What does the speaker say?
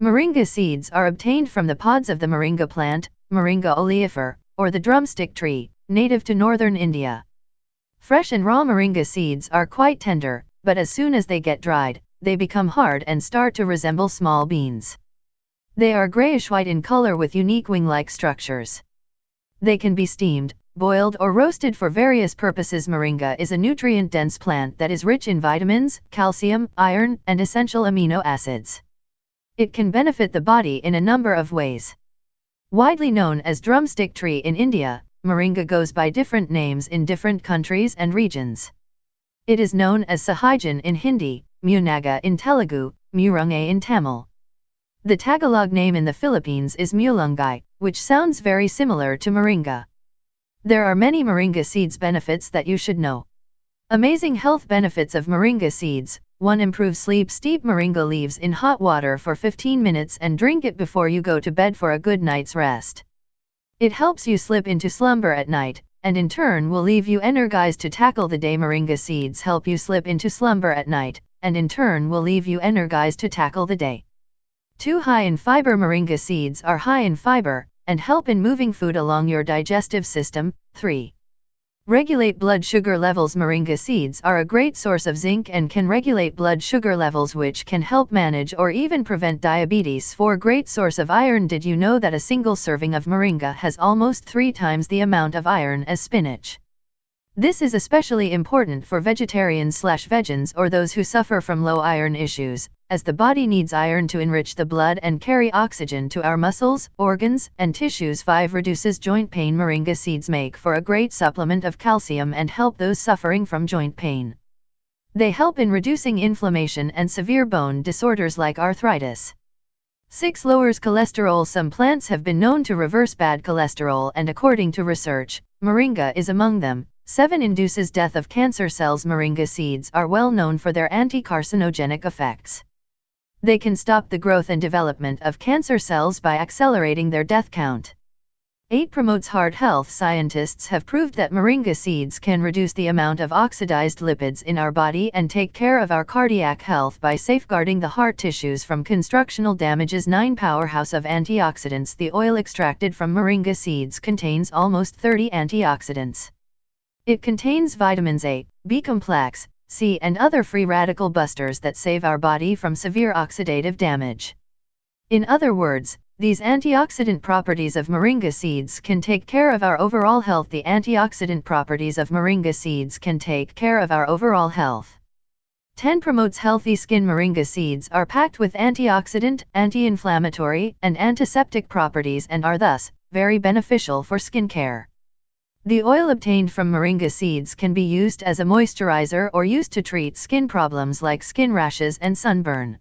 Moringa seeds are obtained from the pods of the moringa plant, Moringa oleifera, or the drumstick tree, native to northern India. Fresh and raw moringa seeds are quite tender, but as soon as they get dried, they become hard and start to resemble small beans. They are grayish-white in color with unique wing-like structures. They can be steamed, boiled or roasted for various purposes. Moringa is a nutrient-dense plant that is rich in vitamins, calcium, iron, and essential amino acids. It can benefit the body in a number of ways. Widely known as drumstick tree in India, moringa goes by different names in different countries and regions. It is known as sahijan in Hindi, munaga in Telugu, murungai in Tamil. The Tagalog name in the Philippines is mulunggay, which sounds very similar to moringa. There are many moringa seeds benefits that you should know. Amazing health benefits of moringa seeds. 1. Improve sleep. Steep moringa leaves in hot water for 15 minutes and drink it before you go to bed for a good night's rest. It helps you slip into slumber at night, and in turn will leave you energized to tackle the day. Moringa seeds help you slip into slumber at night, and in turn will leave you energized to tackle the day. 2. High in fiber. Moringa seeds are high in fiber, and help in moving food along your digestive system. 3. Regulate blood sugar levels. Moringa seeds are a great source of zinc and can regulate blood sugar levels, which can help manage or even prevent diabetes. 4. Great source of iron. Did you know that a single serving of moringa has almost 3 times the amount of iron as spinach? This is especially important for vegetarians/vegans or those who suffer from low iron issues, as the body needs iron to enrich the blood and carry oxygen to our muscles, organs, and tissues. 5. Reduces joint pain. Moringa seeds make for a great supplement of calcium and help those suffering from joint pain. They help in reducing inflammation and severe bone disorders like arthritis. 6. Lowers cholesterol. Some plants have been known to reverse bad cholesterol, and according to research, moringa is among them. 7. Induces death of cancer cells. Moringa seeds are well known for their anti-carcinogenic effects. They can stop the growth and development of cancer cells by accelerating their death count. 8. Promotes heart health. Scientists have proved that moringa seeds can reduce the amount of oxidized lipids in our body and take care of our cardiac health by safeguarding the heart tissues from constructional damages. 9. Powerhouse of antioxidants. The oil extracted from moringa seeds contains almost 30 antioxidants. It contains vitamins A, B complex, C and other free radical busters that save our body from severe oxidative damage. In other words, these antioxidant properties of moringa seeds can take care of our overall health. The antioxidant properties of moringa seeds can take care of our overall health. 10. Promotes healthy skin. Moringa seeds are packed with antioxidant, anti-inflammatory, and antiseptic properties and are thus very beneficial for skin care. The oil obtained from moringa seeds can be used as a moisturizer or used to treat skin problems like skin rashes and sunburn.